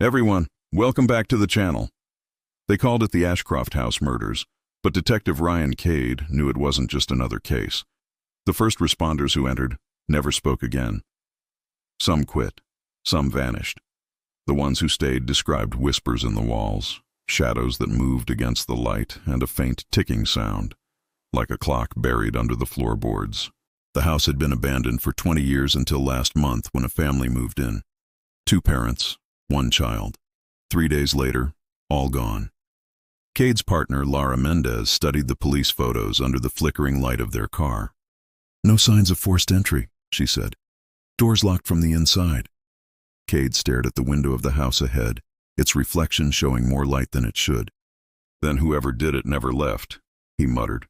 Everyone, welcome back to the channel. They called it the Ashcroft House murders, but Detective Ryan Kade knew it wasn't just another case. The first responders who entered never spoke again. Some quit, some vanished. The ones who stayed described whispers in the walls, shadows that moved against the light, and a faint ticking sound, like a clock buried under the floorboards. The house had been abandoned for 20 years until last month when a family moved in. 2 parents, 1 child. 3 days later, all gone. Kade's partner, Laura Mendez, studied the police photos under the flickering light of their car. "No signs of forced entry," she said. "Doors locked from the inside." Kade stared at the window of the house ahead, its reflection showing more light than it should. "Then whoever did it never left," he muttered.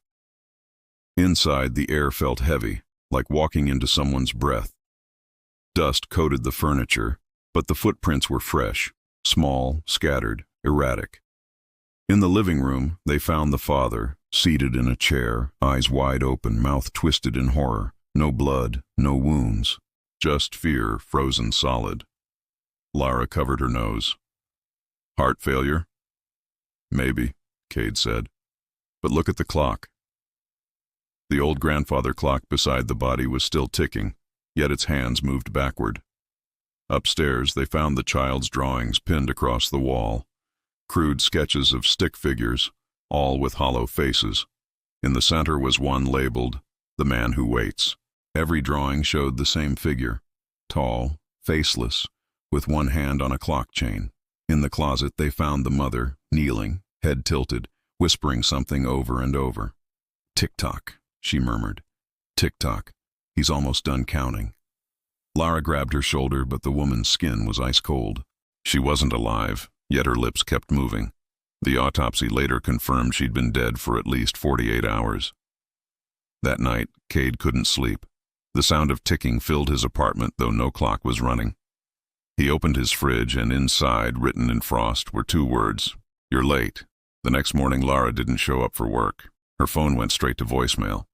Inside, the air felt heavy, like walking into someone's breath. Dust coated the furniture, but the footprints were fresh, small, scattered, erratic. In the living room, they found the father, seated in a chair, eyes wide open, mouth twisted in horror. No blood, no wounds, just fear frozen solid. Lara covered her nose. "Heart failure?" "Maybe," Kade said. "But look at the clock." The old grandfather clock beside the body was still ticking, yet its hands moved backward. Upstairs, they found the child's drawings pinned across the wall, crude sketches of stick figures, all with hollow faces. In the center was one labeled, "The Man Who Waits." Every drawing showed the same figure, tall, faceless, with one hand on a clock chain. In the closet, they found the mother, kneeling, head tilted, whispering something over and over. "Tick-tock," she murmured. "Tick-tock. He's almost done counting." Lara grabbed her shoulder, but the woman's skin was ice cold. She wasn't alive, yet her lips kept moving. The autopsy later confirmed she'd been dead for at least 48 hours. That night, Kade couldn't sleep. The sound of ticking filled his apartment, though no clock was running. He opened his fridge, and inside, written in frost, were 2 words: "You're late." The next morning, Lara didn't show up for work. Her phone went straight to voicemail.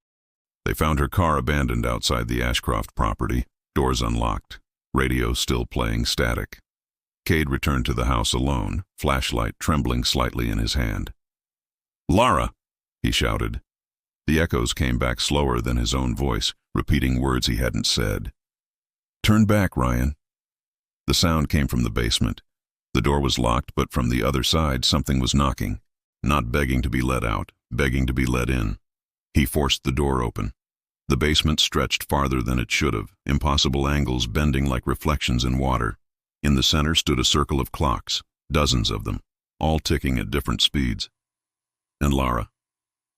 They found her car abandoned outside the Ashcroft property, doors unlocked, radio still playing static. Kade returned to the house alone, flashlight trembling slightly in his hand. "Lara!" he shouted. The echoes came back slower than his own voice, repeating words he hadn't said. "Turn back, Ryan." The sound came from the basement. The door was locked, but from the other side something was knocking, not begging to be let out, begging to be let in. He forced the door open. The basement stretched farther than it should have, impossible angles bending like reflections in water. In the center stood a circle of clocks, dozens of them, all ticking at different speeds. And Lara.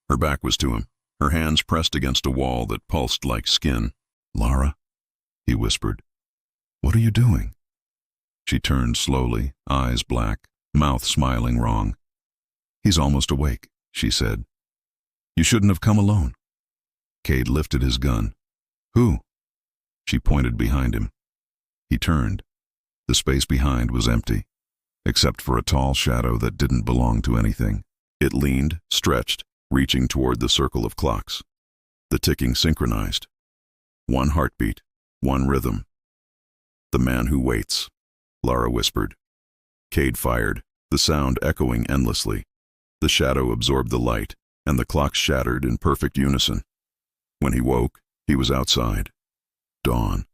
Her back was to him, her hands pressed against a wall that pulsed like skin. "Lara," he whispered. "What are you doing?" She turned slowly, eyes black, mouth smiling wrong. "He's almost awake," she said. "You shouldn't have come alone." Kade lifted his gun. "Who?" She pointed behind him. He turned. The space behind was empty, except for a tall shadow that didn't belong to anything. It leaned, stretched, reaching toward the circle of clocks. The ticking synchronized. 1 heartbeat, 1 rhythm. "The Man Who Waits," Lara whispered. Kade fired, the sound echoing endlessly. The shadow absorbed the light, and the clocks shattered in perfect unison. When he woke, he was outside. Dawn.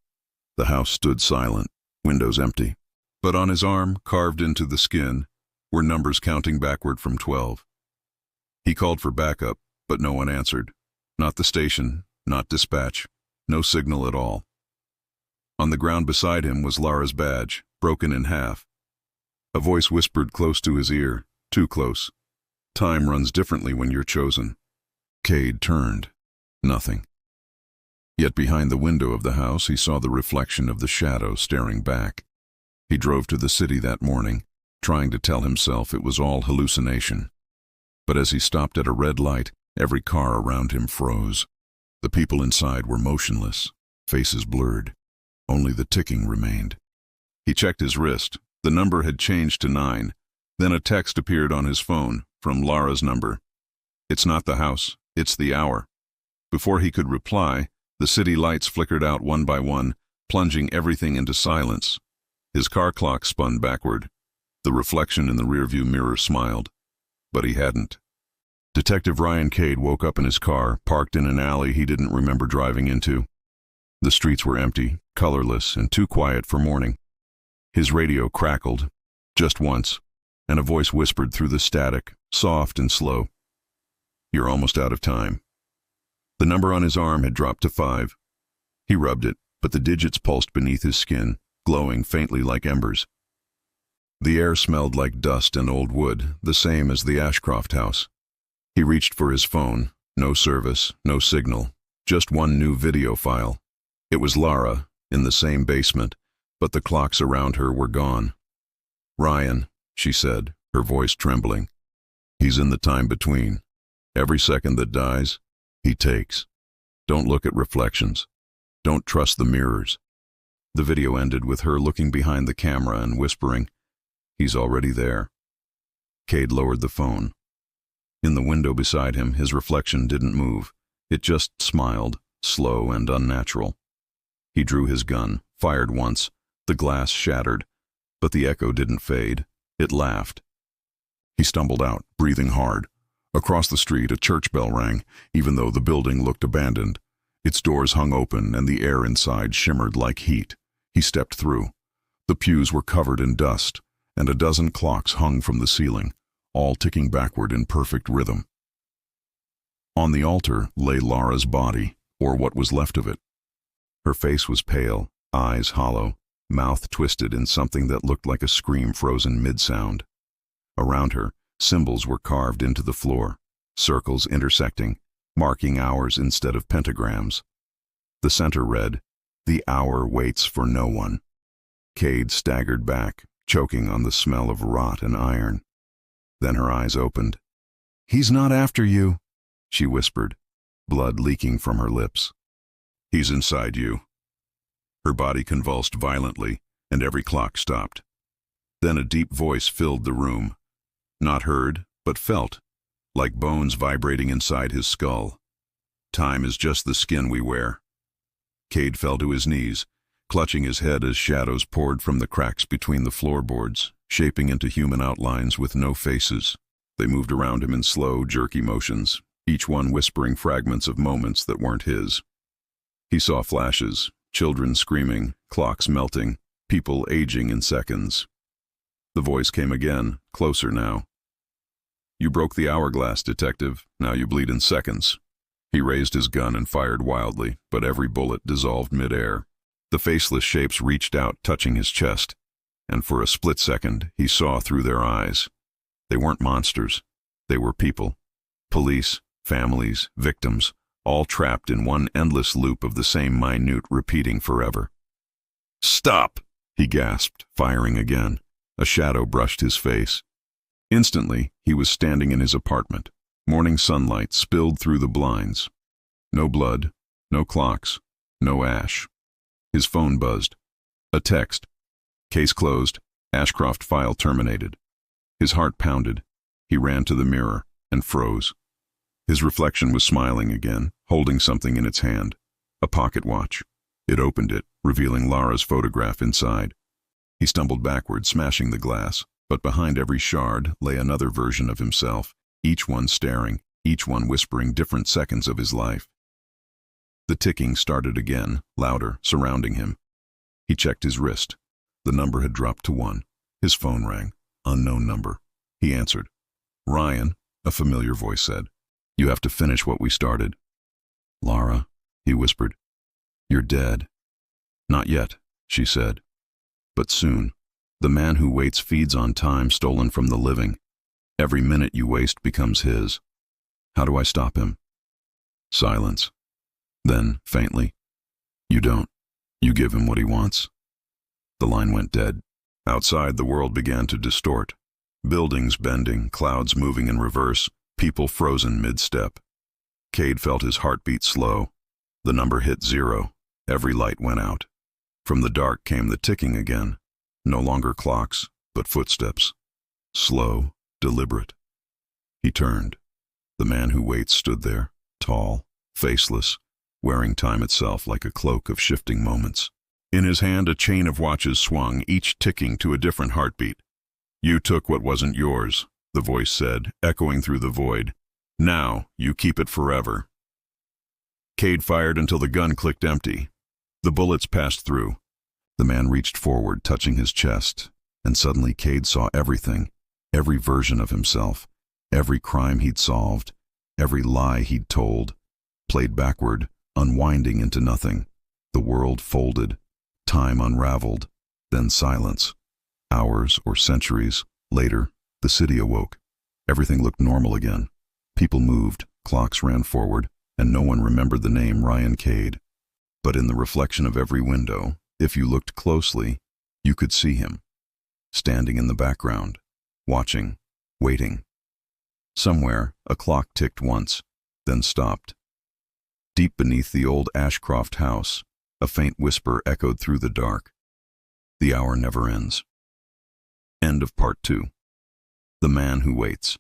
The house stood silent, windows empty. But on his arm, carved into the skin, were numbers counting backward from 12. He called for backup, but no one answered. Not the station, not dispatch, no signal at all. On the ground beside him was Lara's badge, broken in half. A voice whispered close to his ear, too close. "Time runs differently when you're chosen." Kade turned. Nothing. Yet behind the window of the house he saw the reflection of the shadow staring back. He drove to the city that morning, trying to tell himself it was all hallucination. But as he stopped at a red light, every car around him froze. The people inside were motionless, faces blurred. Only the ticking remained. He checked his wrist. The number had changed to 9. Then a text appeared on his phone, from Lara's number. "It's not the house, it's the hour." Before he could reply, the city lights flickered out one by one, plunging everything into silence. His car clock spun backward. The reflection in the rearview mirror smiled, but he hadn't. Detective Ryan Kade woke up in his car, parked in an alley he didn't remember driving into. The streets were empty, colorless, and too quiet for morning. His radio crackled, just once, and a voice whispered through the static, soft and slow. "You're almost out of time." The number on his arm had dropped to 5. He rubbed it, but the digits pulsed beneath his skin, glowing faintly like embers. The air smelled like dust and old wood, the same as the Ashcroft house. He reached for his phone. No service, no signal, just one new video file. It was Lara, in the same basement, but the clocks around her were gone. "Ryan," she said, her voice trembling. "He's in the time between. Every second that dies, he takes. Don't look at reflections. Don't trust the mirrors." The video ended with her looking behind the camera and whispering, "He's already there." Kade lowered the phone. In the window beside him, his reflection didn't move. It just smiled, slow and unnatural. He drew his gun, fired once. The glass shattered, but the echo didn't fade. It laughed. He stumbled out, breathing hard. Across the street, a church bell rang, even though the building looked abandoned. Its doors hung open and the air inside shimmered like heat. He stepped through. The pews were covered in dust, and a dozen clocks hung from the ceiling, all ticking backward in perfect rhythm. On the altar lay Lara's body, or what was left of it. Her face was pale, eyes hollow, mouth twisted in something that looked like a scream frozen mid-sound. Around her, symbols were carved into the floor, circles intersecting, marking hours instead of pentagrams. The center read, "The hour waits for no one." Kade staggered back, choking on the smell of rot and iron. Then her eyes opened. "He's not after you," she whispered, blood leaking from her lips. "He's inside you." Her body convulsed violently, and every clock stopped. Then a deep voice filled the room. Not heard, but felt, like bones vibrating inside his skull. "Time is just the skin we wear." Kade fell to his knees, clutching his head as shadows poured from the cracks between the floorboards, shaping into human outlines with no faces. They moved around him in slow, jerky motions, each one whispering fragments of moments that weren't his. He saw flashes, children screaming, clocks melting, people aging in seconds. The voice came again, closer now. "You broke the hourglass, detective. Now you bleed in seconds." He raised his gun and fired wildly, but every bullet dissolved mid-air. The faceless shapes reached out, touching his chest, and for a split second, he saw through their eyes. They weren't monsters. They were people. Police, families, victims, all trapped in one endless loop of the same minute repeating forever. "Stop!" he gasped, firing again. A shadow brushed his face. Instantly, he was standing in his apartment. Morning sunlight spilled through the blinds. No blood, no clocks, no ash. His phone buzzed. A text. "Case closed. Ashcroft file terminated." His heart pounded. He ran to the mirror and froze. His reflection was smiling again, holding something in its hand. A pocket watch. It opened it, revealing Lara's photograph inside. He stumbled backward, smashing the glass, but behind every shard lay another version of himself, each one staring, each one whispering different seconds of his life. The ticking started again, louder, surrounding him. He checked his wrist. The number had dropped to 1. His phone rang. Unknown number. He answered. "Ryan," a familiar voice said. "You have to finish what we started." "Lara," he whispered. "You're dead." "Not yet," she said. "But soon. The man who waits feeds on time stolen from the living. Every minute you waste becomes his. How do I stop him?" Silence. Then, faintly, "You don't. You give him what he wants." The line went dead. Outside, the world began to distort. Buildings bending, clouds moving in reverse, people frozen mid-step. Kade felt his heartbeat slow. The number hit 0. Every light went out. From the dark came the ticking again. No longer clocks, but footsteps. Slow, deliberate. He turned. The man who waits stood there, tall, faceless, wearing time itself like a cloak of shifting moments. In his hand, a chain of watches swung, each ticking to a different heartbeat. You took what wasn't yours, the voice said, echoing through the void. Now, you keep it forever. Kade fired until the gun clicked empty. The bullets passed through. The man reached forward, touching his chest, and suddenly Kade saw everything, every version of himself, every crime he'd solved, every lie he'd told, played backward, unwinding into nothing. The world folded, time unraveled, then silence. Hours or centuries later, the city awoke. Everything looked normal again. People moved, clocks ran forward, and no one remembered the name Ryan Kade. But in the reflection of every window, if you looked closely, you could see him, standing in the background, watching, waiting. Somewhere, a clock ticked once, then stopped. Deep beneath the old Ashcroft house, a faint whisper echoed through the dark. The hour never ends. End of part 2. The Man Who Waits.